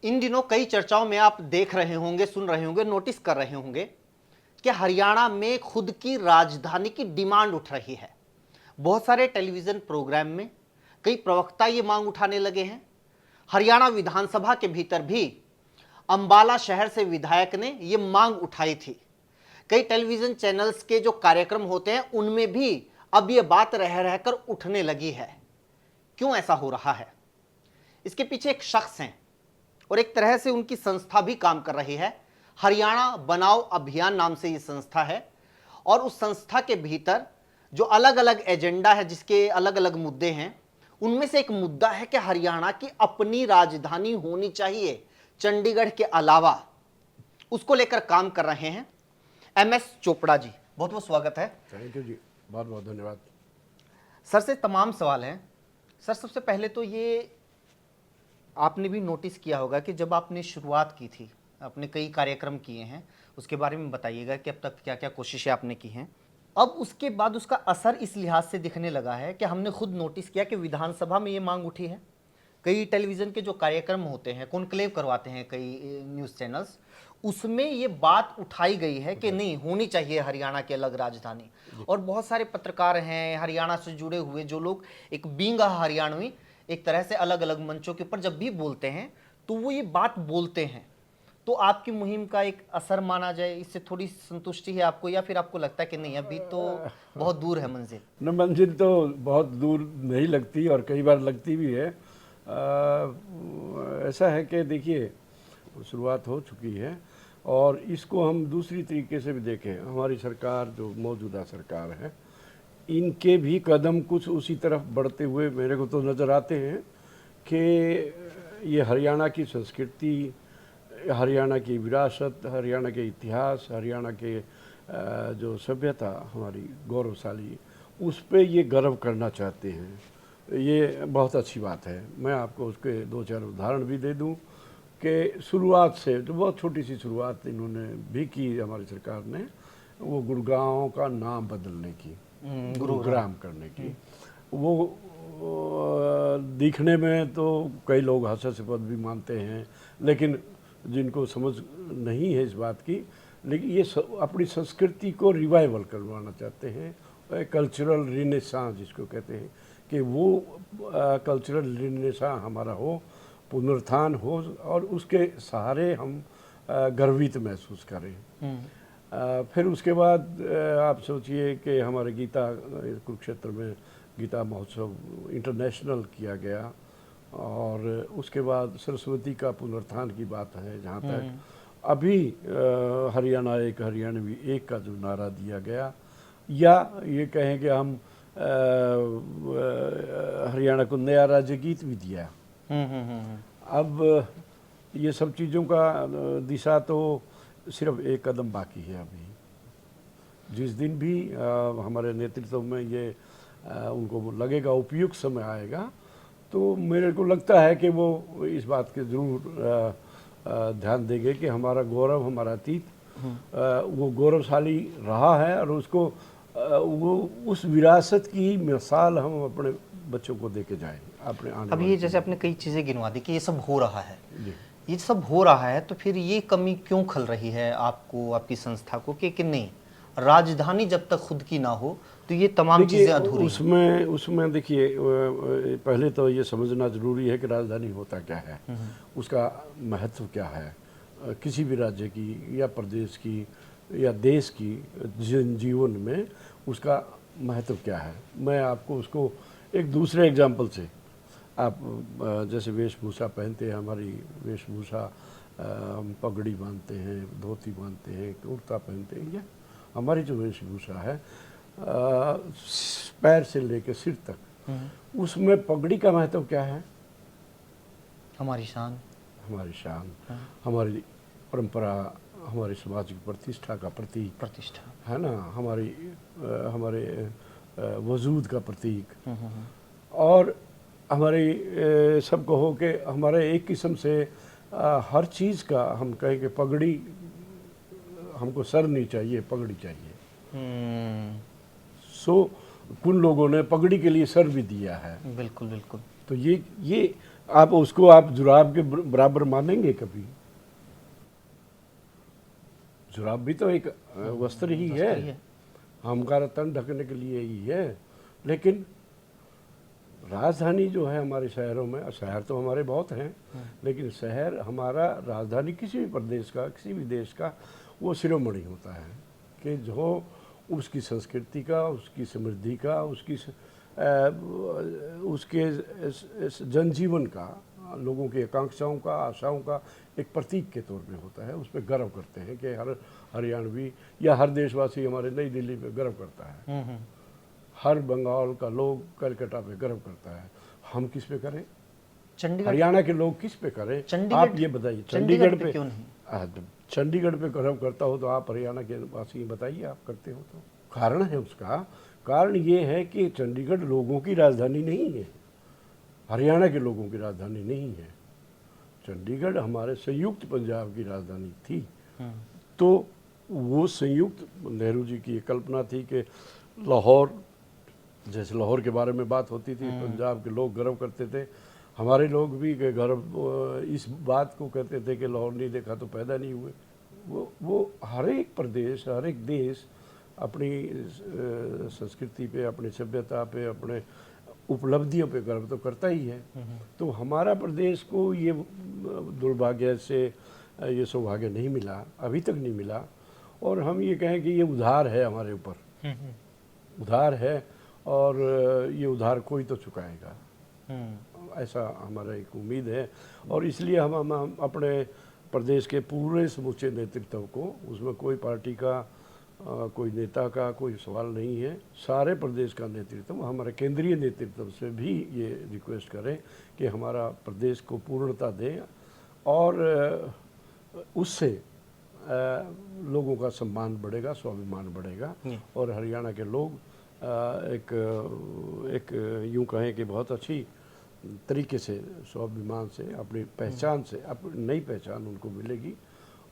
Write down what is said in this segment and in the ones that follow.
इन दिनों कई चर्चाओं में आप देख रहे होंगे, सुन रहे होंगे, नोटिस कर रहे होंगे कि हरियाणा में खुद की राजधानी की डिमांड उठ रही है। बहुत सारे टेलीविजन प्रोग्राम में कई प्रवक्ता ये मांग उठाने लगे हैं। हरियाणा विधानसभा के भीतर भी अंबाला शहर से विधायक ने ये मांग उठाई थी। कई टेलीविजन चैनल्स के जो कार्यक्रम होते हैं उनमें भी अब ये बात रह रहकर उठने लगी है। क्यों ऐसा हो रहा है? इसके पीछे एक शख्स हैं और एक तरह से उनकी संस्था भी काम कर रही है। हरियाणा बनाओ अभियान नाम से ये संस्था है और उस संस्था के भीतर जो अलग अलग एजेंडा है, जिसके अलग अलग मुद्दे हैं, उनमें से एक मुद्दा है कि हरियाणा की अपनी राजधानी होनी चाहिए चंडीगढ़ के अलावा। उसको लेकर काम कर रहे हैं MS चोपड़ा जी। बहुत बहुत स्वागत है। थैंक यू जी, बहुत बहुत धन्यवाद। सर से तमाम सवाल हैं। सर, सबसे पहले तो ये आपने भी नोटिस किया होगा कि जब आपने शुरुआत की थी, आपने कई कार्यक्रम किए हैं, उसके बारे में बताइएगा कि अब तक क्या क्या कोशिशें आपने की हैं। अब उसके बाद उसका असर इस लिहाज से दिखने लगा है कि हमने खुद नोटिस किया कि विधानसभा में ये मांग उठी है। कई टेलीविज़न के जो कार्यक्रम होते हैं, कॉन्क्लेव करवाते हैं कई न्यूज़ चैनल्स, उसमें ये बात उठाई गई है कि नहीं, होनी चाहिए हरियाणा की अलग राजधानी। और बहुत सारे पत्रकार हैं हरियाणा से जुड़े हुए, जो लोग एक बीइंग हरियाणवी एक तरह से अलग अलग मंचों के ऊपर जब भी बोलते हैं तो वो ये बात बोलते हैं। तो आपकी मुहिम का एक असर माना जाए, इससे थोड़ी संतुष्टि है आपको, या फिर आपको लगता है कि नहीं, अभी तो बहुत दूर है मंजिल? न, मंजिल तो बहुत दूर नहीं लगती और कई बार लगती भी है। ऐसा है कि देखिए, शुरुआत हो चुकी है और इसको हम दूसरी तरीके से भी देखें। हमारी सरकार, जो मौजूदा सरकार है, इनके भी कदम कुछ उसी तरफ बढ़ते हुए मेरे को तो नज़र आते हैं कि ये हरियाणा की संस्कृति, हरियाणा की विरासत, हरियाणा के इतिहास, हरियाणा के जो सभ्यता हमारी गौरवशाली, उस पे ये गर्व करना चाहते हैं। ये बहुत अच्छी बात है। मैं आपको उसके दो चार उदाहरण भी दे दूं कि शुरुआत से जो बहुत छोटी सी शुरुआत इन्होंने भी की, हमारी सरकार ने, वो गुड़गांव का नाम बदलने की, गुरुग्राम करने की। वो दिखने में तो कई लोग हास्यास्पद भी मानते हैं, लेकिन जिनको समझ नहीं है इस बात की, लेकिन ये अपनी संस्कृति को रिवाइवल करवाना चाहते हैं। कल्चरल रिनेसांस जिसको कहते हैं, कि वो कल्चरल रिनेसांस हमारा हो, पुनरुत्थान हो और उसके सहारे हम गर्वित महसूस करें। फिर उसके बाद आप सोचिए कि हमारे गीता, कुरुक्षेत्र में गीता महोत्सव इंटरनेशनल किया गया और उसके बाद सरस्वती का पुनरुत्थान की बात है। जहाँ तक अभी हरियाणा एक, हरियाणवी एक का जो नारा दिया गया, या ये कहें कि हम हरियाणा को नया राज्य गीत भी दिया। अब ये सब चीज़ों का दिशा तो सिर्फ एक कदम बाकी है अभी। जिस दिन भी हमारे नेतृत्व में ये उनको लगेगा उपयुक्त समय आएगा, तो मेरे को लगता है कि वो इस बात के ज़रूर ध्यान देंगे कि हमारा गौरव, हमारा अतीत वो गौरवशाली रहा है और उसको वो उस विरासत की मिसाल हम अपने बच्चों को देके जाएं अपने आने। अब ये जैसे आपने कई चीज़ें गिनवा दी कि ये सब हो रहा है, ये सब हो रहा है, तो फिर ये कमी क्यों खल रही है आपको, आपकी संस्था को, कि नहीं, राजधानी जब तक खुद की ना हो तो ये तमाम चीज़ें अधूरी हैं? उसमें देखिए, पहले तो ये समझना ज़रूरी है कि राजधानी होता क्या है, उसका महत्व क्या है, किसी भी राज्य की या प्रदेश की या देश की जीवन में उसका महत्व क्या है। मैं आपको उसको एक दूसरे एग्जाम्पल से, आप जैसे वेशभूषा पहनते हैं, हमारी वेशभूषा, हम पगड़ी बांधते हैं, धोती बांधते हैं, कुर्ता पहनते हैं, या हमारी जो वेशभूषा है पैर से लेकर सिर तक, उसमें पगड़ी का महत्व क्या है? हमारी शान, हमारी परंपरा, हमारे समाज की प्रतिष्ठा का प्रतीक है ना, हमारे वजूद का प्रतीक। और हमारे सब कहो कि हमारे एक किस्म से हर चीज़ का हम कहें कि पगड़ी, हमको सर नहीं चाहिए, पगड़ी चाहिए। कुछ लोगों ने पगड़ी के लिए सर भी दिया है। बिल्कुल बिल्कुल। तो ये आप उसको आप जुराब के बराबर मानेंगे कभी? जुराब भी तो एक वस्त्र ही है, हमारा तन ढकने के लिए ही है। लेकिन राजधानी जो है हमारे शहरों में, शहर तो हमारे बहुत हैं, लेकिन शहर हमारा, राजधानी किसी भी प्रदेश का, किसी भी देश का वो शिरोमणि होता है कि जो उसकी संस्कृति का, उसकी समृद्धि का, उसके जनजीवन का, लोगों की आकांक्षाओं का, आशाओं का एक प्रतीक के तौर पे होता है। उस पर गर्व करते हैं कि हर हरियाणवी या हर देशवासी हमारे नई दिल्ली पे गर्व करता है, हर बंगाल का लोग कलकत्ता पे गर्व करता है। हम किस पे करें? चंडीगढ़, हरियाणा के लोग किस पे करें? आप ये बताइए। चंडीगढ़ पे क्यों नहीं? चंडीगढ़ पे गर्व करता हो तो आप हरियाणा के वासी बताइए, आप करते हो तो? कारण है उसका, कारण ये है कि चंडीगढ़ लोगों की राजधानी नहीं है, हरियाणा के लोगों की राजधानी नहीं है। चंडीगढ़ हमारे संयुक्त पंजाब की राजधानी थी। तो वो संयुक्त, नेहरू जी की कल्पना थी कि लाहौर, जैसे लाहौर के बारे में बात होती थी, पंजाब के लोग गर्व करते थे, हमारे लोग भी गर्व इस बात को कहते थे कि लाहौर नहीं देखा तो पैदा नहीं हुए। वो हर एक प्रदेश, हर एक देश अपनी संस्कृति पे, अपनी सभ्यता पे, अपने उपलब्धियों पे गर्व तो करता ही है। तो हमारा प्रदेश को ये दुर्भाग्य से ये सौभाग्य नहीं मिला, अभी तक नहीं मिला। और हम ये कहें कि ये उधार है हमारे ऊपर, उधार है, और ये उधार कोई तो चुकाएगा, ऐसा हमारा एक उम्मीद है। और इसलिए हम अपने प्रदेश के पूरे समूचे नेतृत्व को, उसमें कोई पार्टी का, कोई नेता का कोई सवाल नहीं है, सारे प्रदेश का नेतृत्व, हमारे केंद्रीय नेतृत्व से भी ये रिक्वेस्ट करें कि हमारा प्रदेश को पूर्णता दें, और उससे लोगों का सम्मान बढ़ेगा, स्वाभिमान बढ़ेगा, और हरियाणा के लोग एक यूँ कहें कि बहुत अच्छी तरीके से, स्वाभिमान से, अपनी पहचान से, अपनी नई पहचान उनको मिलेगी।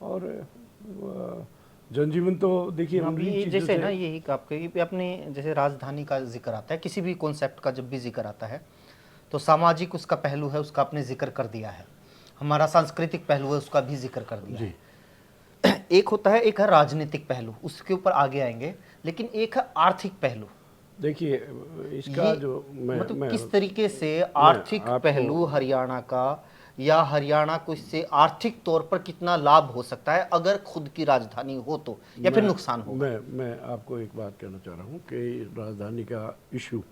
और जनजीवन तो देखिए, अभी जैसे ना, यही आपके अपने जैसे राजधानी का जिक्र आता है, किसी भी कॉन्सेप्ट का जब भी जिक्र आता है तो सामाजिक उसका पहलू है, उसका आपने जिक्र कर दिया है, हमारा सांस्कृतिक पहलू है, उसका भी जिक्र कर दिया है। एक होता है, एक है राजनीतिक पहलू, उसके ऊपर आगे आएंगे, लेकिन एक है आर्थिक पहलू। देखिए इसका जो मतलब किस तरीके से आर्थिक पहलू हरियाणा का, या हरियाणा को इससे आर्थिक तौर पर कितना लाभ हो सकता है अगर खुद की राजधानी हो तो, या फिर नुकसान हो? मैं आपको एक बात कहना चाह रहा हूँ कि राजधानी का इशू,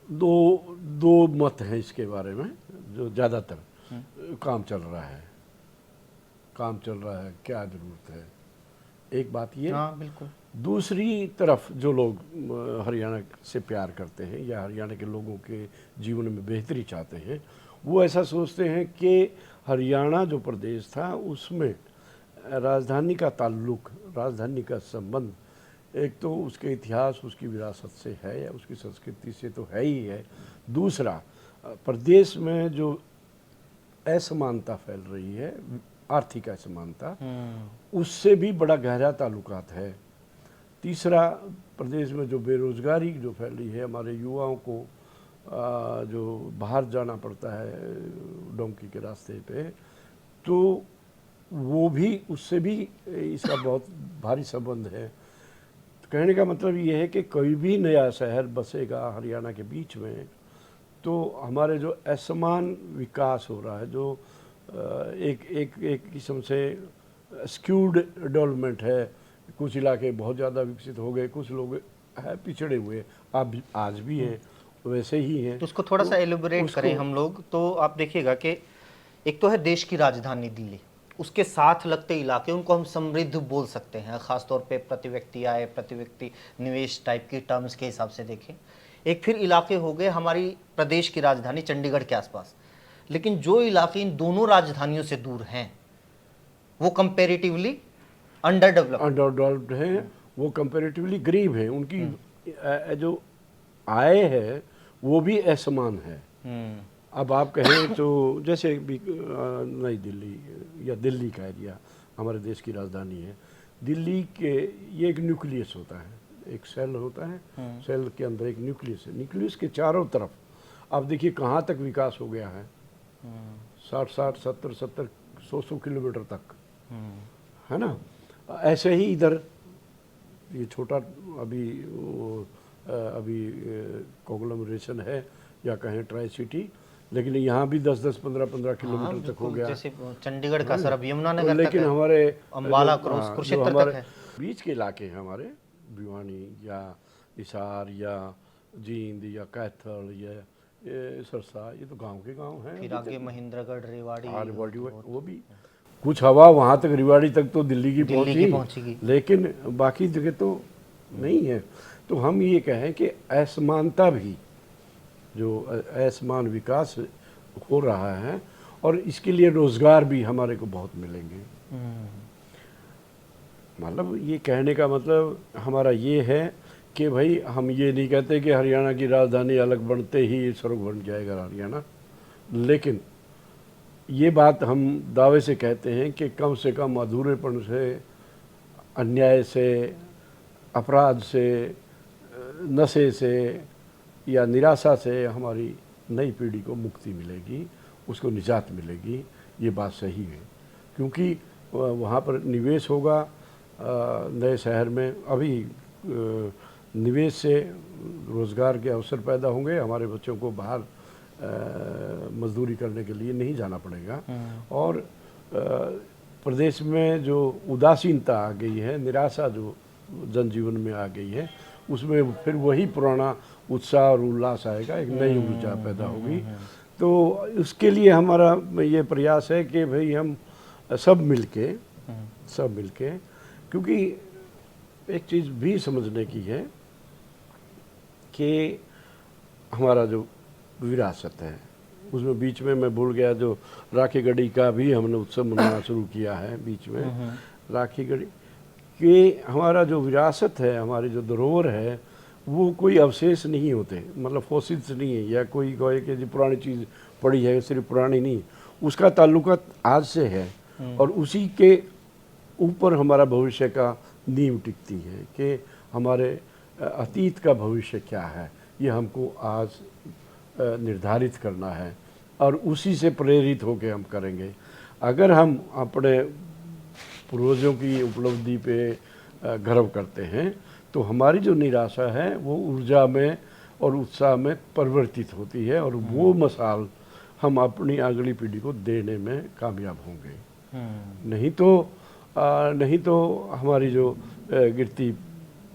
दो मत हैं इसके बारे में, जो ज़्यादातर काम चल रहा है, क्या ज़रूरत है, एक बात ये। हाँ बिल्कुल। दूसरी तरफ जो लोग हरियाणा से प्यार करते हैं या हरियाणा के लोगों के जीवन में बेहतरी चाहते हैं, वो ऐसा सोचते हैं कि हरियाणा जो प्रदेश था उसमें राजधानी का ताल्लुक, राजधानी का संबंध, एक तो उसके इतिहास, उसकी विरासत से है, या उसकी संस्कृति से तो है ही है। दूसरा, प्रदेश में जो असमानता फैल रही है, आर्थिक असमानता, उससे भी बड़ा गहरा ताल्लुकात है। तीसरा, प्रदेश में जो बेरोजगारी जो फैली है, हमारे युवाओं को जो बाहर जाना पड़ता है डोंकी के रास्ते पे, तो वो भी, उससे भी इसका बहुत भारी संबंध है। तो कहने का मतलब ये है कि कोई भी नया शहर बसेगा हरियाणा के बीच में, तो हमारे जो असमान विकास हो रहा है, जो एक किस्म से स्क्यूड डेवलपमेंट है, कुछ इलाके बहुत ज़्यादा विकसित हो गए, कुछ लोग है पिछड़े हुए, अब आज भी हैं, वैसे ही हैं। तो उसको थोड़ा सा एलिबोरेट करें हम लोग, तो आप देखिएगा कि एक तो है देश की राजधानी दिल्ली, उसके साथ लगते इलाके, उनको हम समृद्ध बोल सकते हैं, खासतौर पे प्रति व्यक्ति आय, प्रति व्यक्ति निवेश टाइप की टर्म्स के हिसाब से देखें। एक फिर इलाके हो गए हमारी प्रदेश की राजधानी चंडीगढ़ के आसपास, लेकिन जो इलाके इन दोनों राजधानियों से दूर हैं वो कंपेरेटिवली अंडर डेवलप्ड हैं, वो कंपेरेटिवली गरीब हैं, उनकी जो आय है वो भी असमान है। अब आप कहें तो जैसे भी नई दिल्ली या दिल्ली का एरिया हमारे देश की राजधानी है, दिल्ली के ये एक न्यूक्लियस होता है, एक सेल होता है, सेल के अंदर एक न्यूक्लियस है, न्यूक्लियस के चारों तरफ आप देखिए कहाँ तक विकास हो गया है, 60-60, 70-70, 100 किलोमीटर तक, है ना। ऐसे ही इधर ये छोटा अभी कॉन्ग्लोमरेशन है या कहें ट्राई सिटी, लेकिन यहाँ भी 10-10, 15-15 किलोमीटर तक हो गया। जैसे चंडीगढ़ का सर अब यमुनानगर तक लेकिन है, हमारे अम्बाला जो- क्रॉस हाँ, जो कुरुक्षेत्र हमारे तक है। बीच के इलाके हैं हमारे, भिवानी या हिसार या जींद या कैथल या ये सरसा, ये तो गांव के गांव हैं। फिर आगे महेंद्रगढ़, रेवाड़ी, वो भी कुछ हवा वहाँ तक, रेवाड़ी तक तो दिल्ली की पहुंचेगी। पहुंची, लेकिन बाकी जगह तो नहीं है। तो हम ये कहें कि असमानता भी, जो असमान विकास हो रहा है, और इसके लिए रोजगार भी हमारे को बहुत मिलेंगे। मतलब ये कहने का मतलब हमारा ये है कि भाई हम ये नहीं कहते कि हरियाणा की राजधानी अलग बनते ही स्वर्ग बन जाएगा हरियाणा, लेकिन ये बात हम दावे से कहते हैं कि कम से कम अधूरेपन से, अन्याय से, अपराध से, नशे से या निराशा से हमारी नई पीढ़ी को मुक्ति मिलेगी, उसको निजात मिलेगी। ये बात सही है, क्योंकि वहाँ पर निवेश होगा नए शहर में। अभी निवेश से रोज़गार के अवसर पैदा होंगे, हमारे बच्चों को बाहर मजदूरी करने के लिए नहीं जाना पड़ेगा। और प्रदेश में जो उदासीनता आ गई है, निराशा जो जनजीवन में आ गई है, उसमें फिर वही पुराना उत्साह और उल्लास आएगा, एक नई ऊर्जा पैदा होगी। तो उसके लिए हमारा ये प्रयास है कि भाई हम सब मिलके क्योंकि एक चीज़ भी समझने की है कि हमारा जो विरासत है, उसमें बीच में मैं भूल गया, जो राखी गढ़ी का भी हमने उत्सव मनाना शुरू किया है बीच में। राखी गढ़ी कि हमारा जो विरासत है, हमारी जो धरोहर है, वो कोई अवशेष नहीं होते, मतलब फॉसिल्स नहीं है, या कोई कहे कि जो पुरानी चीज़ पड़ी है सिर्फ पुरानी नहीं, उसका ताल्लुकात आज से है। और उसी के ऊपर हमारा भविष्य का नींव टिकती है कि हमारे अतीत का भविष्य क्या है, ये हमको आज निर्धारित करना है, और उसी से प्रेरित होकर हम करेंगे। अगर हम अपने पूर्वजों की उपलब्धि पे गर्व करते हैं, तो हमारी जो निराशा है वो ऊर्जा में और उत्साह में परिवर्तित होती है, और वो मसाल हम अपनी अगली पीढ़ी को देने में कामयाब होंगे। नहीं तो हमारी जो गिरती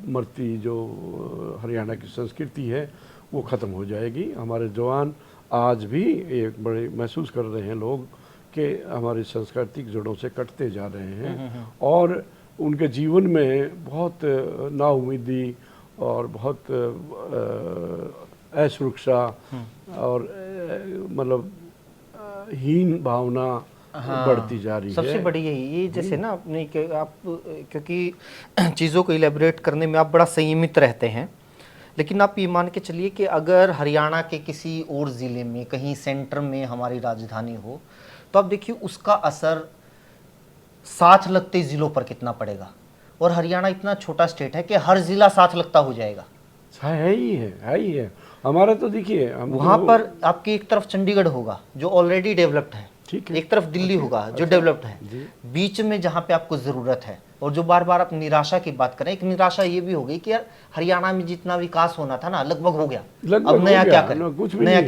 मरती जो हरियाणा की संस्कृति है वो ख़त्म हो जाएगी। हमारे जवान आज भी एक बड़े महसूस कर रहे हैं लोग कि हमारी सांस्कृतिक जड़ों से कटते जा रहे हैं, और उनके जीवन में बहुत नाउम्मीदी और बहुत असुरक्षा और मतलब हीन भावना बढ़ती जा रही है। सबसे बड़ी यही, ये जैसे ना अपने आप, क्योंकि चीज़ों को इलेबोरेट करने में आप बड़ा संयमित रहते हैं, लेकिन आप ये मान के चलिए कि अगर हरियाणा के किसी और ज़िले में कहीं सेंटर में हमारी राजधानी हो, तो आप देखिए उसका असर साथ लगते ज़िलों पर कितना पड़ेगा। और हरियाणा इतना छोटा स्टेट है कि हर ज़िला साथ लगता हो जाएगा। है ही है। हमारा तो देखिए वहाँ पर आपकी एक तरफ चंडीगढ़ होगा जो ऑलरेडी डेवलप्ड है, ठीक है, एक तरफ दिल्ली होगा जो डेवलप्ड है, बीच में जहाँ पे आपको ज़रूरत है। और जो बार बार आप निराशा की बात करें, एक निराशा ये भी हो गई कि यार हरियाणा में जितना विकास होना था ना लगभग हो गया, अब नया क्या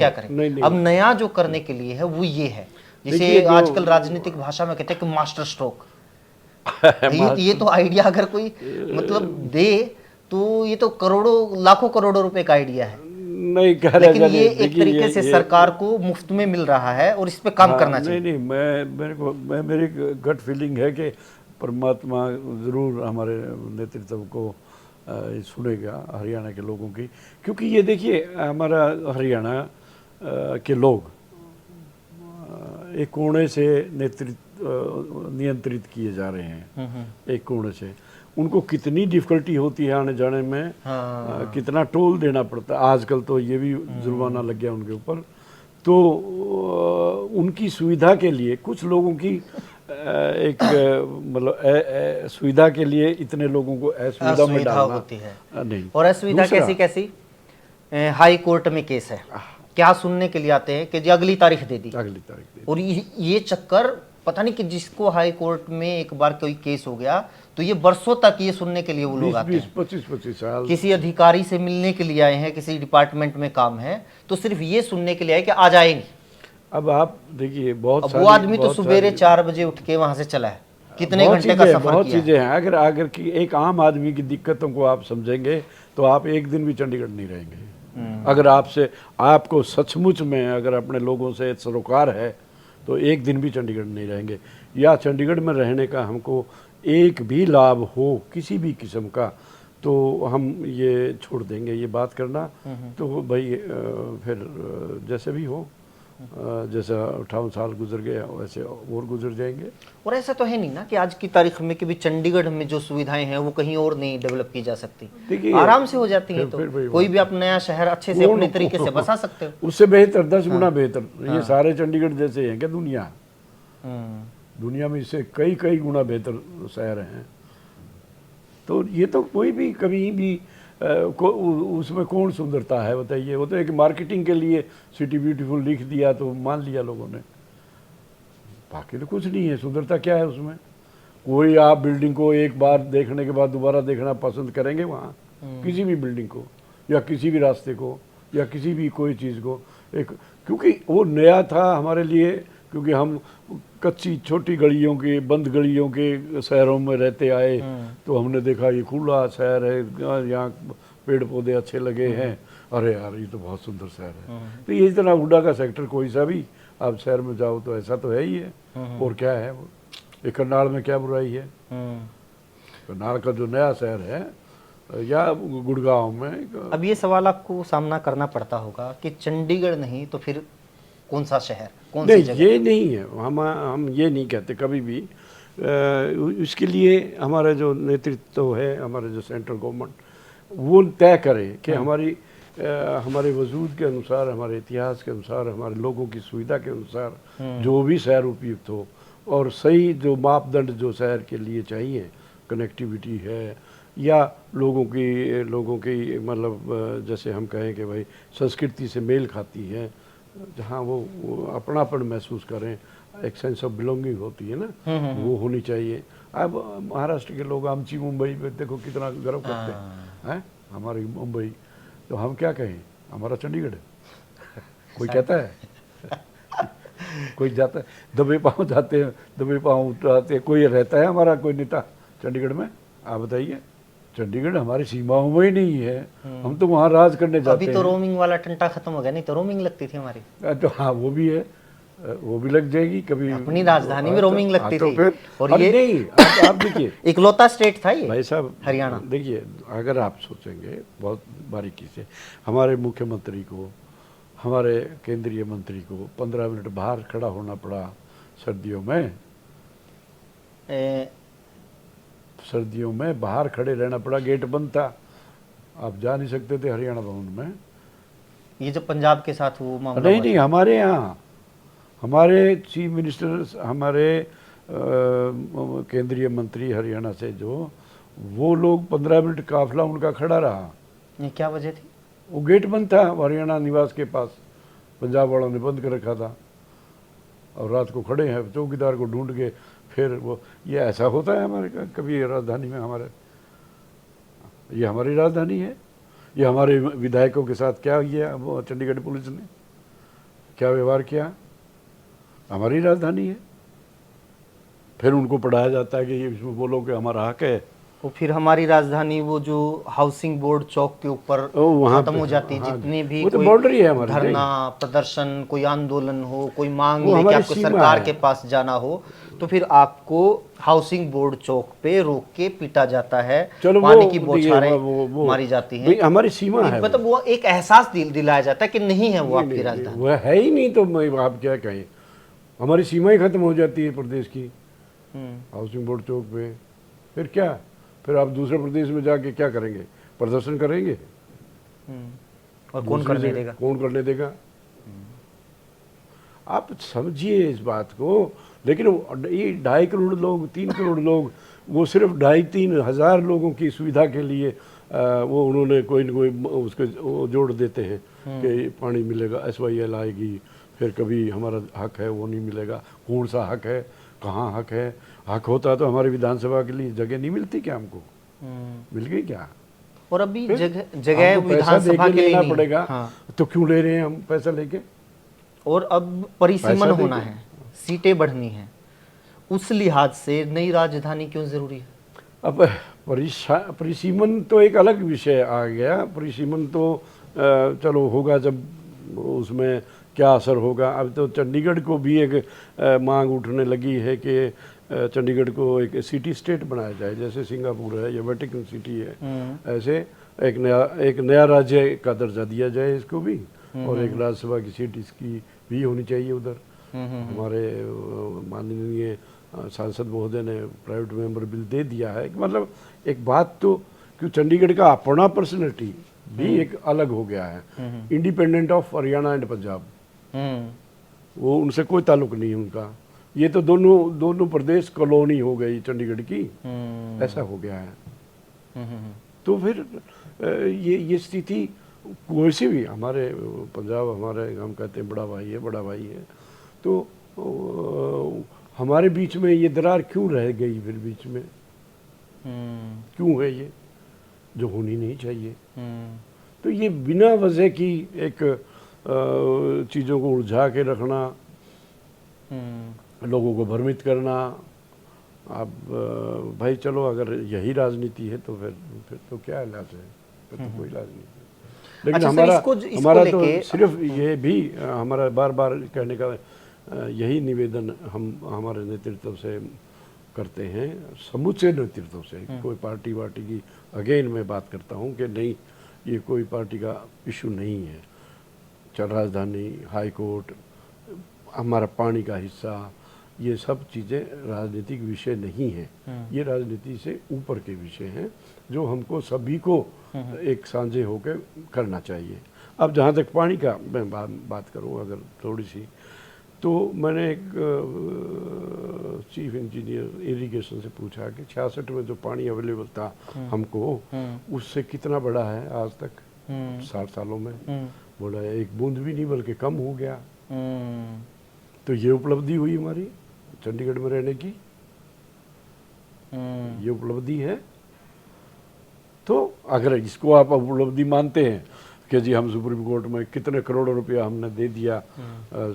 करें, अब नया जो करने के लिए है वो ये है, जिसे आजकल राजनीतिक भाषा में कहते हैं कि मास्टर स्ट्रोक। ये तो आइडिया अगर कोई मतलब दे तो ये तो करोड़ों लाखों करोड़ों रुपए का आइडिया है, नहीं कह रहे, लेकिन ये एक तरीके से सरकार को मुफ्त में मिल रहा है और इस पे काम करना चाहिए। नहीं, मेरी गट फीलिंग है कि परमात्मा ज़रूर हमारे नेतृत्व को सुनेगा, हरियाणा के लोगों की। क्योंकि ये देखिए हमारा हरियाणा के लोग एक कोने से नियंत्रित किए जा रहे हैं, एक कोने से। उनको कितनी डिफ़िकल्टी होती है आने जाने में, कितना टोल देना पड़ता है। आजकल तो ये भी जुर्माना लग गया उनके ऊपर। तो उनकी सुविधा के लिए कुछ लोगों की एक मतलब सुविधा के लिए इतने लोगों को असुविधा में डालना होती है। नहीं। और असुविधा कैसी हाई कोर्ट में केस है, क्या सुनने के लिए आते हैं कि जी अगली तारीख दे दी, अगली तारीख दे दी। और ये चक्कर पता नहीं कि जिसको हाई कोर्ट में एक बार कोई केस हो गया तो ये बरसों तक ये सुनने के लिए वो लोग 20 आते 20 हैं। 25 साल किसी अधिकारी से मिलने के लिए आए हैं, किसी डिपार्टमेंट में काम है तो सिर्फ ये सुनने के लिए आए कि आ जाएंगे। अब आप देखिए बहुत अब सारी वो आदमी तो बहुत सुबेरे सारी- 4 बजे उठ के वहां से चला है, कितने बहुत घंटे का चीजें- सफर बहुत किया है। चीजें हैं। अगर अगर कि एक आम आदमी की दिक्कतों को आप समझेंगे तो आप एक दिन भी चंडीगढ़ नहीं रहेंगे। अगर आपसे आपको सचमुच में अगर अपने लोगों से सरोकार है तो एक दिन भी चंडीगढ़ नहीं रहेंगे। या चंडीगढ़ में रहने का हमको एक भी लाभ हो किसी भी किस्म का तो हम ये छोड़ देंगे ये बात करना। तो भाई फिर जैसे भी हो, जैसा 58 साल गुजर गए वैसे और गुजर जाएंगे। और ऐसा तो है नहीं ना कि आज की तारीख में कि भी चंडीगढ़ में जो सुविधाएं हैं वो कहीं और नहीं डेवलप की जा सकती, देखिए, आराम से हो जाती हैं। तो फिर वही कोई भी अपना नया शहर अच्छे से अपने तरीके से बसा सकते हो। उससे बेहतर 10 गुना बेहतर ये सारे चंडीगढ़ जैसे हैं क्या दुनिया दुनिया में इससे कई कई गुना बेहतर शहर हैं। तो ये तो कोई भी कभी भी उसमें कौन सुंदरता है बताइए। वो तो एक मार्केटिंग के लिए सिटी ब्यूटीफुल लिख दिया तो मान लिया लोगों ने, बाकी तो कुछ नहीं है। सुंदरता क्या है उसमें? कोई आप बिल्डिंग को एक बार देखने के बाद दोबारा देखना पसंद करेंगे वहाँ? किसी भी बिल्डिंग को या किसी भी रास्ते को या किसी भी कोई चीज़ को एक, क्योंकि वो नया था हमारे लिए, क्योंकि हम कच्ची छोटी गलियों के बंद गलियों के शहरों में रहते आए तो हमने देखा ये खुला शहर है, यहाँ पेड़ पौधे अच्छे लगे हैं, अरे यार ये तो बहुत सुंदर शहर है। तो ये इतना हुडा का सेक्टर कोई सा भी आप शहर में जाओ तो ऐसा तो है ही है। और क्या है वो, ये करनाल में क्या बुराई है? करनाल का जो नया शहर है या गुड़गांव में। अब ये सवाल आपको सामना करना पड़ता होगा कि चंडीगढ़ नहीं तो फिर कौन सा शहर, कौन सी नहीं, जगह? ये नहीं है। हम ये नहीं कहते कभी भी। इसके लिए हमारा जो नेतृत्व है, हमारे जो सेंट्रल गवर्नमेंट वो तय करे कि हमारे वजूद के अनुसार, हमारे इतिहास के अनुसार, हमारे लोगों की सुविधा के अनुसार जो भी शहर उपयुक्त हो और सही जो मापदंड जो शहर के लिए चाहिए, कनेक्टिविटी है या लोगों की मतलब जैसे हम कहें कि भाई संस्कृति से मेल खाती है, जहाँ वो अपनापन महसूस करें, एक सेंस ऑफ बिलोंगिंग होती है ना, वो होनी चाहिए। अब महाराष्ट्र के लोग आमची मुंबई पे देखो कितना गर्व करते हैं, हमारी मुंबई, तो हम क्या कहें हमारा चंडीगढ़ है। कोई कहता है कोई जाता है दबे पाँव जाते हैं, दबे पाँव उठाते हैं, कोई रहता है हमारा कोई नेता चंडीगढ़ में? आप बताइए। चंडीगढ़ हमारी सीमाओं में ही नहीं है, हम तो वहाँ राज करने जाते हैं। अभी तो रोमिंग वाला टंटा खत्म हो गया, नहीं तो रोमिंग लगती थी हमारी। तो हाँ वो भी है, वो भी लग जाएगी कभी। अपनी राजधानी में रोमिंग लगती तो थी। फिर और ये नहीं, आप देखिए इकलौता स्टेट था ये भाई साहब, हरियाणा। देखिए अगर आप सोचेंगे बहुत बारीकी से, हमारे मुख्यमंत्री को, हमारे केंद्रीय मंत्री को 15 मिनट बाहर खड़ा होना पड़ा सर्दियों में। सर्दियों में बाहर खड़े रहना पड़ा, गेट बंद था, आप जा नहीं सकते थे हरियाणा भवन में। ये जो पंजाब के साथ वो मामला नहीं नहीं, हमारे यहाँ हमारे चीफ मिनिस्टर, हमारे केंद्रीय मंत्री हरियाणा से जो, वो लोग 15 मिनट काफिला उनका खड़ा रहा। ये क्या वजह थी? वो गेट बंद था हरियाणा निवास के पास, पंजाब वालों ने बंद कर रखा था और रात को खड़े हैं चौकीदार को ढूंढ के। फिर वो ये ऐसा होता है हमारे कभी राजधानी में? हमारे ये हमारी राजधानी है। ये हमारे विधायकों के साथ क्या किया वो चंडीगढ़ पुलिस ने, क्या व्यवहार किया? हमारी राजधानी है। फिर उनको पढ़ाया जाता है कि ये इसमें बोलो कि हमारा हक है। वो फिर हमारी राजधानी वो जो हाउसिंग बोर्ड चौक के ऊपर खत्म हो जाती है। हाँ, जितने भी वो तो कोई बाउंड्री है हमारी, धरना प्रदर्शन, कोई आंदोलन हो, कोई मांग वो लेके हमारी आपको सीमा सरकार है। के पास जाना हो तो फिर आपको हाउसिंग बोर्ड चौक पे रोक के पीटा जाता है, चलो पानी की वो बौछारें मारी जाती हैं। भाई हमारी सीमा है। मतलब वो एक एहसास दिलाया जाता है कि नहीं है वो आपकी राजधानी। वो है ही नहीं, तो आप क्या कहें? हमारी सीमा ही खत्म हो जाती है प्रदेश की हाउसिंग बोर्ड चौक पे। फिर क्या? फिर आप दूसरे प्रदेश में जाके क्या करेंगे? प्रदर्शन करेंगे? और कौन करने देगा? कौन करने देगा? आप समझिए इस बात को। लेकिन ये 2.5 करोड़ लोग, 3 करोड़ लोग, वो सिर्फ 2,5-3 हज़ार लोगों की सुविधा के लिए वो उन्होंने कोई न कोई उसको जोड़ देते हैं। कि पानी मिलेगा, SYL आएगी, फिर कभी हमारा हक है वो नहीं मिलेगा। कौन सा हक है, कहाँ हक है? हक होता तो हमारी विधानसभा के लिए जगह नहीं मिलती क्या हमको? मिल गई क्या? और अभी फिर जगह हमको पैसा विधानसभा देके के लिए लेना नहीं है। पड़ेगा। हाँ। तो क्यों ले रहे हैं हम पैसा लेके? और अब परिसीमन पैसा होना देके। है, सीटें बढ़नी है, उस लिहाज से नई राजधानी क्यों जरूरी है? अब परिसीमन तो एक अलग विषय आ गया। परिसीमन तो चलो होगा, जब उसमें क्या असर होगा। अब तो चंडीगढ़ को भी एक मांग उठने लगी है कि चंडीगढ़ को एक सिटी स्टेट बनाया जाए, जैसे सिंगापुर है या वेटिकन सिटी है। ऐसे एक नया राज्य का दर्जा दिया जाए इसको भी, और एक राज्यसभा की सीट इसकी भी होनी चाहिए उधर। हमारे माननीय सांसद महोदय ने प्राइवेट मेंबर बिल दे दिया है कि मतलब एक बात तो कि चंडीगढ़ का अपना पर्सनैलिटी भी एक अलग हो गया है, independent of Haryana and Punjab. वो उनसे कोई ताल्लुक नहीं है उनका। ये तो दोनों प्रदेश कॉलोनी हो गई चंडीगढ़ की, ऐसा हो गया है। तो फिर ये स्थिति कोई सी भी, हमारे पंजाब, हमारे हम कहते हैं बड़ा भाई है, बड़ा भाई है, तो हमारे बीच में ये दरार क्यों रह गई फिर बीच में? क्यों है ये जो होनी नहीं चाहिए? तो ये बिना वजह की एक चीज़ों को उलझा के रखना, लोगों को भ्रमित करना। अब भाई चलो, अगर यही राजनीति है तो फिर तो क्या इलाज है? फिर तो कोई इलाज नहीं है। लेकिन अच्छा सर, हमारा तो सिर्फ ये भी हमारा बार बार कहने का यही निवेदन हम हमारे नेतृत्व से करते हैं, समूचे नेतृत्व से। कोई पार्टी वार्टी की अगेन मैं बात करता हूँ कि नहीं, ये कोई पार्टी का इशू नहीं है। चल राजधानी, हाई कोर्ट, हमारा पानी का हिस्सा, ये सब चीज़ें राजनीतिक विषय नहीं है। ये राजनीति से ऊपर के विषय हैं जो हमको सभी को एक साझे होकर करना चाहिए। अब जहाँ तक पानी का मैं बात करूँ अगर थोड़ी सी, तो मैंने एक चीफ इंजीनियर इरिगेशन से पूछा कि 66 में जो पानी अवेलेबल था हमको, उससे कितना बढ़ा है आज तक 60 सालों में? बोला एक बूंद भी नहीं, बल्कि कम हो गया। तो ये उपलब्धि हुई हमारी चंडीगढ़ में रहने की, ये उपलब्धि है। तो अगर इसको आप उपलब्धि मानते हैं कि जी हम सुप्रीम कोर्ट में कितने करोड़ों रुपया हमने दे दिया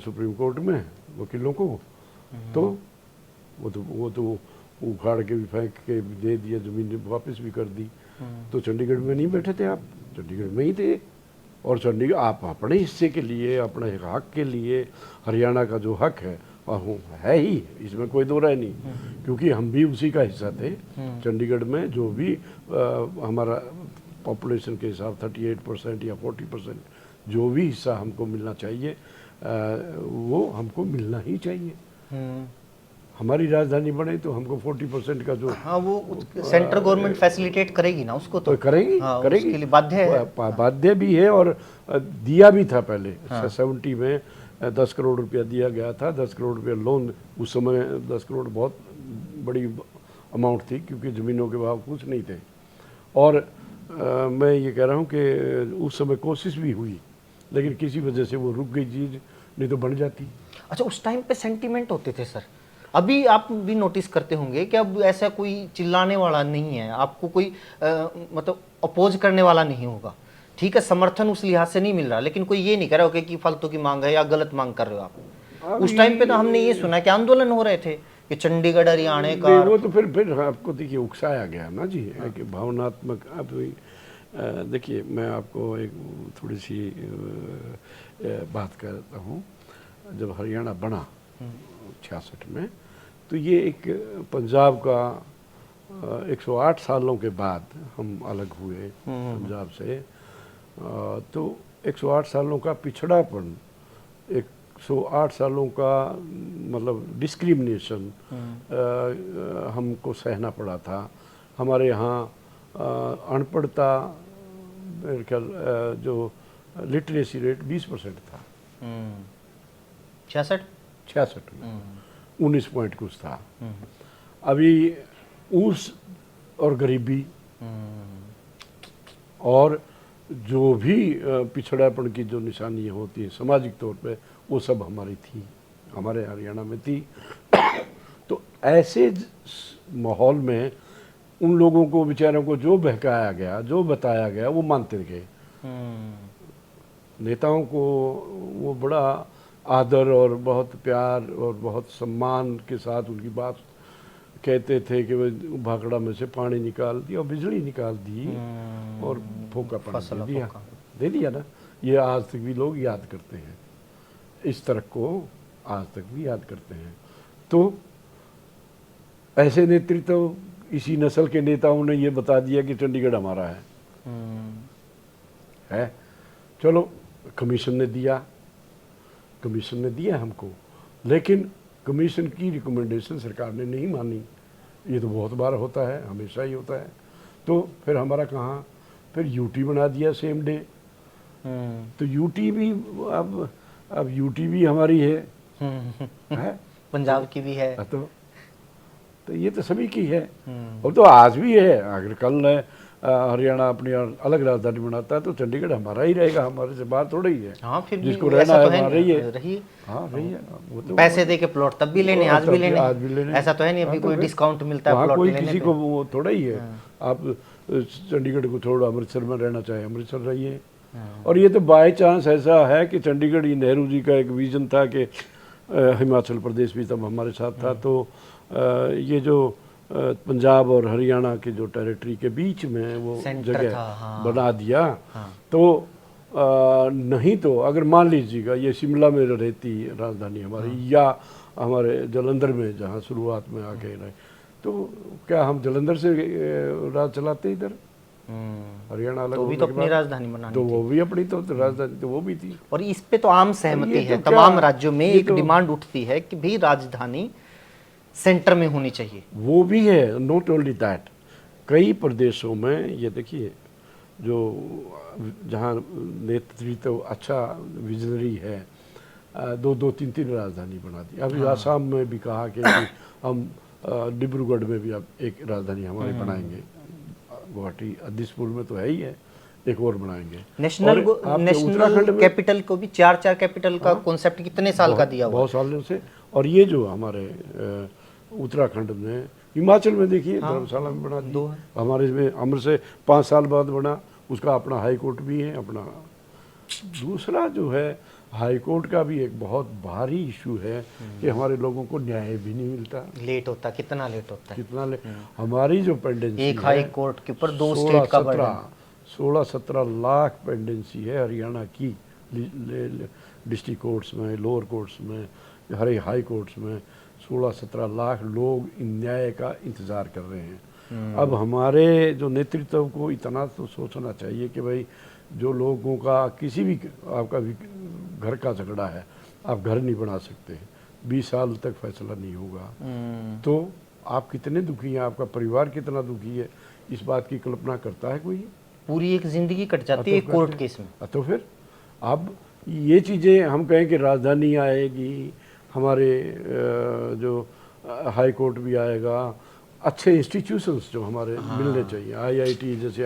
सुप्रीम कोर्ट में वकीलों को, तो वो तो उखाड़ के भी फेंक के भी दे दिया, जमीन वापस भी कर दी। तो चंडीगढ़ में नहीं बैठे थे आप, चंडीगढ़ में ही थे। और चंडीगढ़ आप अपने हिस्से के लिए, अपने हक के लिए, हरियाणा का जो हक है है ही, इसमें कोई दो राय नहीं, क्योंकि हम भी उसी का हिस्सा थे। चंडीगढ़ में जो भी हमारा पॉपुलेशन के हिसाब 38% या 40% जो भी हिस्सा हमको मिलना चाहिए वो हमको मिलना ही चाहिए। हमारी राजधानी बने तो हमको 40% का जो, हाँ, वो सेंट्रल गवर्नमेंट फैसिलिटेट करेगी ना उसको, तो करेगी। हाँ, करेगी, उसके लिए बाध्य है। बाध्य भी है, और दिया भी था पहले। 70 में 10 करोड़ रुपया दिया गया था, 10 करोड़ रुपया लोन। उस समय 10 करोड़ बहुत बड़ी अमाउंट थी, क्योंकि ज़मीनों के भाव कुछ नहीं थे। और मैं ये कह रहा हूँ कि उस समय कोशिश भी हुई, लेकिन किसी वजह से वो रुक गई चीज़, नहीं तो बन जाती। अच्छा, उस टाइम पे सेंटीमेंट होते थे सर। अभी आप भी नोटिस करते होंगे कि अब ऐसा कोई चिल्लाने वाला नहीं है, आपको कोई मतलब अपोज करने वाला नहीं होगा। ठीक है, समर्थन उस लिहाज से नहीं मिल रहा, लेकिन कोई ये नहीं कह रहा होगा कि फालतू की मांग है या गलत मांग कर रहे हो आप। उस टाइम पे तो हमने ये सुना कि आंदोलन हो रहे थे कि चंडीगढ़ हरियाणा का। वो तो फिर आपको देखिए उकसाया गया ना जी, कि भावनात्मक। अब देखिए मैं आपको एक थोड़ी सी बात करता हूँ। जब हरियाणा बना 66 में, तो ये एक पंजाब का 108 सालों के बाद हम अलग हुए पंजाब से। तो 108 सालों का पिछड़ापन, 108 सालों का मतलब डिस्क्रिमिनेशन हमको सहना पड़ा था। हमारे यहाँ अनपढ़ता, मेरे ख्याल जो लिटरेसी रेट 20% था 66 में, 19 पॉइंट कुछ था। अभी ऊर्स और गरीबी और जो भी पिछड़ापन की जो निशानियाँ होती हैं सामाजिक तौर पे, वो सब हमारी थी, हमारे हरियाणा में थी। तो ऐसे माहौल में उन लोगों को बेचारों को जो बहकाया गया, जो बताया गया, वो मानते गए। नेताओं को वो बड़ा आदर और बहुत प्यार और बहुत सम्मान के साथ उनकी बात कहते थे कि वो भाखड़ा में से पानी निकाल दिया और बिजली निकाल दी और फोका पानी दे दिया ना। ये आज तक भी लोग याद करते हैं, इस तरह को आज तक भी याद करते हैं। तो ऐसे नेतृत्व, इसी नस्ल के नेताओं ने ये बता दिया कि चंडीगढ़ हमारा है। चलो कमीशन ने दिया हमको, लेकिन कमीशन की रिकमेंडेशन सरकार ने नहीं मानी। ये तो बहुत बार होता है, हमेशा ही होता है। तो फिर हमारा कहाँ, फिर यूटी बना दिया सेम डे। तो यूटी भी अब यूटी भी हमारी है पंजाब की भी है। तो ये तो सभी की है, और तो आज भी है। अगर कल हरियाणा अपनी अलग राजधानी बनाता है तो चंडीगढ़ हमारा ही रहेगा, हमारे से बाहर थोड़ा ही है। हाँ, फिर जिसको रहना है हमारा ही है। रही है। वो तो पैसे दे के प्लॉट तब भी लेने, आज भी लेने। ऐसा तो है नहीं अभी कोई डिस्काउंट मिलता है प्लॉट कोई लेने किसी को वो थोड़ा ही है। आप चंडीगढ़ को छोड़ो, अमृतसर में रहना चाहे अमृतसर रहिए। और ये तो बाय चांस ऐसा है कि चंडीगढ़, ये नेहरू जी का एक विजन था कि हिमाचल प्रदेश भी तब हमारे साथ था, तो ये जो पंजाब और हरियाणा के जो टेरिटरी के बीच में वो जगह बना दिया। तो नहीं तो अगर मान लीजिएगा ये शिमला में रहती राजधानी हमारी, या हमारे जलंधर में जहाँ शुरुआत में आके रहे, तो क्या हम जलंधर से राज चलाते इधर? हरियाणा अलग, तो भी तो अपनी राजधानी बनानी तो वो भी अपनी तो राजधानी तो वो भी थी। और इस पे तो आम सहमति है, तमाम राज्यों में एक डिमांड उठती है कि भाई राजधानी सेंटर में होनी चाहिए। वो भी है, नॉट ओनली दैट, कई प्रदेशों में ये देखिए, जो जहाँ नेतृत्व अच्छा विजनरी है, दो तीन राजधानी बना दी। अभी आसाम में भी कहा कि हम डिब्रूगढ़ में भी अब एक राजधानी हमारे बनाएंगे। गुवाहाटी दिसपुर में तो है ही है, एक और बनाएंगे। नेशनल कैपिटल को भी चार कैपिटल का कॉन्सेप्ट कितने साल का दिया हुआ? बहुत सालों से। और ये जो हमारे उत्तराखंड में, हिमाचल में देखिए धर्मशाला में बना दी, हमारे में अमर से 5 साल बाद बना, उसका अपना हाई कोर्ट भी है अपना। दूसरा जो है, हाई कोर्ट का भी एक बहुत भारी इशू है कि हमारे लोगों को न्याय भी नहीं मिलता, लेट होता, कितना लेट होता है, कितना हमारी जो पेंडेंसी एक हाई कोर्ट के ऊपर 2 स्टेट का 16-17 लाख पेंडेंसी है हरियाणा की, डिस्ट्रिक्ट कोर्ट्स में, लोअर कोर्ट्स में, हर हाई कोर्ट्स में 16-17 लाख लोग न्याय का इंतज़ार कर रहे हैं। अब हमारे जो नेतृत्व को इतना तो सोचना चाहिए कि भाई, जो लोगों का किसी भी, आपका घर का झगड़ा है, आप घर नहीं बना सकते, 20 साल तक फैसला नहीं होगा, तो आप कितने दुखी हैं, आपका परिवार कितना दुखी है, इस बात की कल्पना करता है कोई? पूरी एक जिंदगी कट जाती है कोर्ट केस में। तो फिर अब ये चीज़ें हम कहें कि राजधानी आएगी, हमारे जो हाई कोर्ट भी आएगा, अच्छे इंस्टीट्यूशंस जो हमारे मिलने चाहिए, IIT जैसे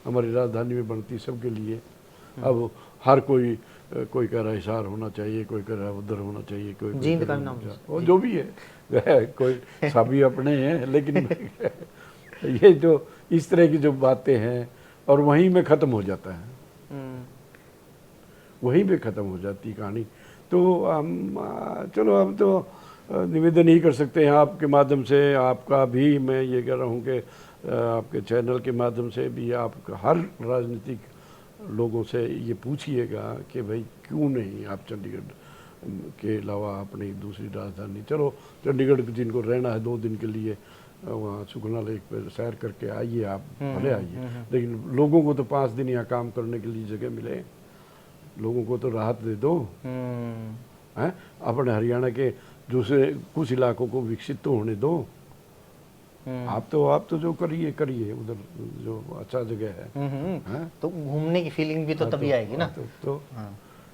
हमारी राजधानी में बनती सबके लिए। अब हर कोई कह रहा है हिसार होना चाहिए, कोई कह रहा है उधर होना चाहिए, कोई जींद का नाम, और जो भी है कोई सभी अपने हैं, लेकिन ये जो इस तरह की जो बातें हैं, और वहीं में ख़त्म हो जाता है, वहीं पे ख़त्म हो जाती कहानी। तो चलो, हम तो निवेदन ही कर सकते हैं आपके माध्यम से, आपका भी मैं ये कह रहा हूँ कि आपके चैनल के माध्यम से भी आप हर राजनीतिक लोगों से ये पूछिएगा कि भाई क्यों नहीं आप चंडीगढ़ के अलावा अपनी दूसरी राजधानी, चलो चंडीगढ़ जिनको रहना है 2 दिन के लिए वहाँ सुखना लेक पर सैर करके आइए, आप भले आइए, लेकिन लोगों को तो 5 दिन यहाँ काम करने के लिए जगह मिले, लोगों को तो राहत दे दो हैं। अपने हरियाणा के दूसरे कुछ इलाकों को विकसित तो होने दो। आप तो जो करिए उधर जो अच्छा जगह है, तो घूमने की फीलिंग भी तो तभी आएगी ना। तो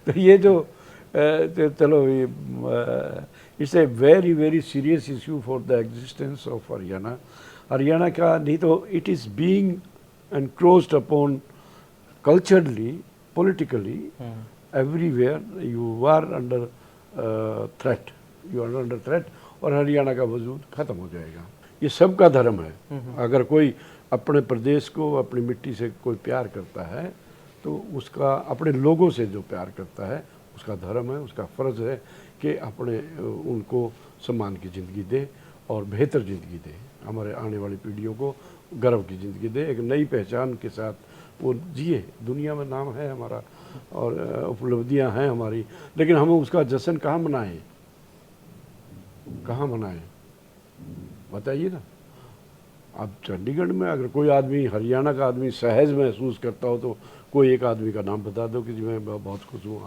ये जो चलो, it's a very very serious issue for the existence of Haryana. Haryana का नहीं तो it is being encroached upon culturally, politically, everywhere you are under threat. You are under threat और हरियाणा का वजूद खत्म हो जाएगा। ये सबका धर्म है। अगर कोई अपने प्रदेश को, अपनी मिट्टी से कोई प्यार करता है तो उसका, अपने लोगों से जो प्यार करता है उसका धर्म है, उसका फ़र्ज़ है कि अपने उनको सम्मान की ज़िंदगी दे और बेहतर ज़िंदगी दे, हमारे आने वाली पीढ़ियों को गर्व की ज़िंदगी दे, एक नई पहचान के साथ वो जिए। दुनिया में नाम है हमारा और उपलब्धियां हैं हमारी, लेकिन हम उसका जश्न कहाँ मनाएं, कहाँ मनाएं बताइए ना। अब चंडीगढ़ में अगर कोई आदमी, हरियाणा का आदमी सहज महसूस करता हो तो कोई एक आदमी का नाम बता दो कि जी मैं बहुत खुश हूँ।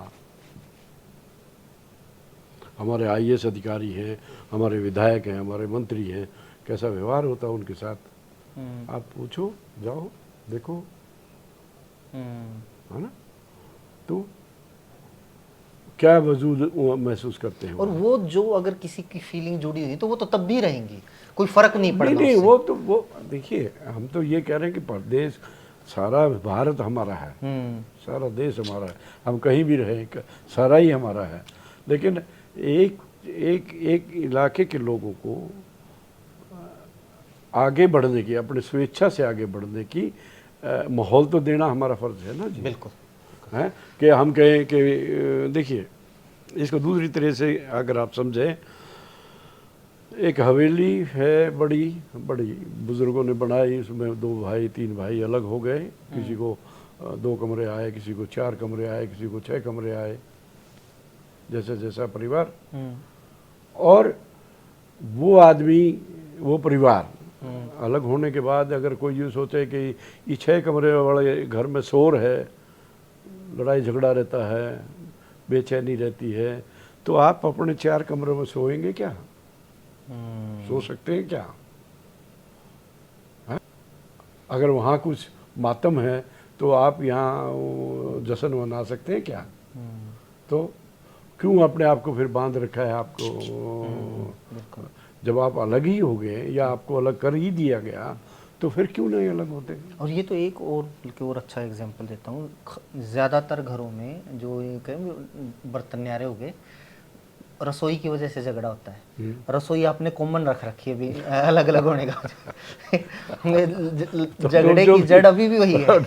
हमारे आईएएस अधिकारी हैं, हमारे विधायक हैं, हमारे मंत्री हैं, कैसा व्यवहार होता है उनके साथ, आप पूछो, जाओ देखो, है ना। तो क्या वजूद महसूस करते हैं। और वो जो अगर किसी की फीलिंग जुड़ी हुई तो वो तो तब भी रहेंगी, कोई फर्क नहीं पड़ता। नहीं, वो तो वो देखिए, हम तो ये कह रहे हैं कि प्रदेश, सारा भारत हमारा है, सारा देश हमारा है, हम कहीं भी रहें सारा ही हमारा है। लेकिन एक इलाके के लोगों को आगे बढ़ने की, अपनी स्वेच्छा से आगे बढ़ने की माहौल तो देना हमारा फर्ज है ना जी। बिल्कुल है कि हम कहें कि देखिए, इसको दूसरी तरह से अगर आप समझें, एक हवेली है बड़ी बड़ी, बुजुर्गों ने बनाई, उसमें 2 भाई 3 भाई अलग हो गए, किसी को 2 कमरे आए, किसी को 4 कमरे आए, किसी को 6 कमरे आए, जैसा जैसा परिवार। और वो आदमी, वो परिवार अलग होने के बाद अगर कोई ये सोचे कि ये 6 कमरे वाले घर में शोर है, लड़ाई झगड़ा रहता है, बेचैनी रहती है, तो आप अपने 4 कमरों में सोएंगे क्या? सो सकते हैं क्या? है? अगर वहाँ कुछ मातम है तो आप यहाँ जश्न मना सकते हैं क्या? तो क्यों अपने आप को फिर बांध रखा है आपको? जब आप अलग ही हो गए या आपको अलग कर ही दिया गया तो फिर क्यों नहीं अलग होते? और ये तो एक और बल्कि और अच्छा एग्जांपल देता हूँ, ज़्यादातर घरों में जो ये कहें बर्तन न्यारे हो गए, रसोई की वजह से झगड़ा होता है। रसोई आपने कॉमन रख रखी है अभी, अलग अलग होने का झगड़े की जड़ अभी भी वही है।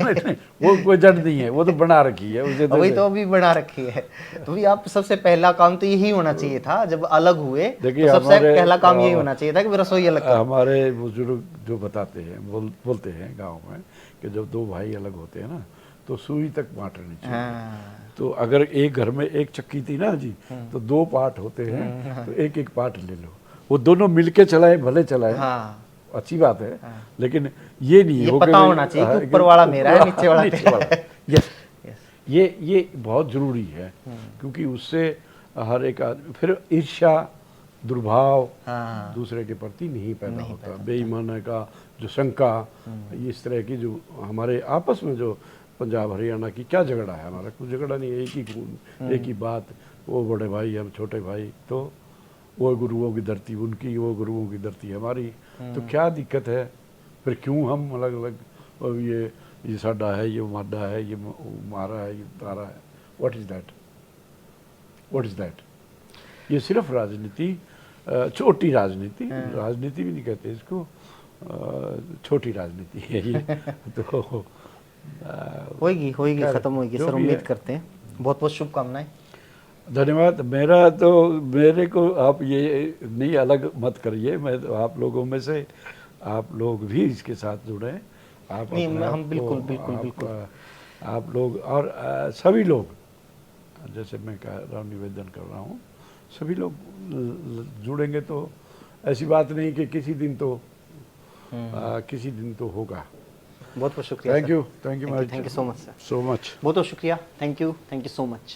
वो कोई जड़ नहीं है, वो तो बना रखी है, उसे वही तो अभी बना रखी है। तो भी आप सबसे पहला काम तो यही होना चाहिए था, जब अलग हुए तो सबसे पहला काम यही होना चाहिए था कि रसोई अलग करो। हमारे बुजुर्ग जो बताते हैं, बोलते हैं गाँव में कि जब 2 भाई अलग होते हैं ना तो सुई तक बांटनी चाहिए। तो अगर एक घर में एक चक्की थी ना जी, तो 2 पार्ट होते हैं, तो एक पार्ट ले लो, वो दोनों मिलके चलाए, भले चलाए, अच्छी बात है। लेकिन ये नहीं ये पता होना चाहिए कि ऊपर वाला मेरा है, नीचे वाला तेरा है। यस, ये बहुत जरूरी है, क्योंकि उससे हर एक आदमी फिर ईर्ष्या, दुर्भाव दूसरे के प्रति नहीं पैदा होता, बेईमानी का जो शंका, इस तरह की जो हमारे आपस में जो पंजाब हरियाणा की क्या झगड़ा है, हमारा कुछ झगड़ा नहीं है, एक ही खून, एक ही बात, वो बड़े भाई हम छोटे भाई, तो वो गुरुओं की धरती उनकी, वो गुरुओं की धरती हमारी, तो क्या दिक्कत है? फिर क्यों हम अलग अलग, और ये साडा है, ये माडा है, ये मारा है, ये तारा है, what is that? What is that? ये सिर्फ राजनीति, छोटी राजनीति, राजनीति भी नहीं कहते इसको, छोटी राजनीति है ये। तो होएगी खत्म होएगी सर, उम्मीद करते हैं। बहुत बहुत शुभकामनाएं। धन्यवाद। मेरे को आप ये नहीं अलग मत करिए, मैं तो आप लोगों में से, आप लोग भी इसके साथ जुड़े, आप नहीं, हम बिल्कुल आप लोग और सभी लोग, जैसे मैं कह रहा हूँ, निवेदन कर रहा हूँ, सभी लोग जुड़ेंगे तो ऐसी बात नहीं कि किसी दिन तो होगा। बहुत बहुत शुक्रिया। Thank you, thank you so much sir. So much. बहुत बहुत शुक्रिया, थैंक यू सो मच।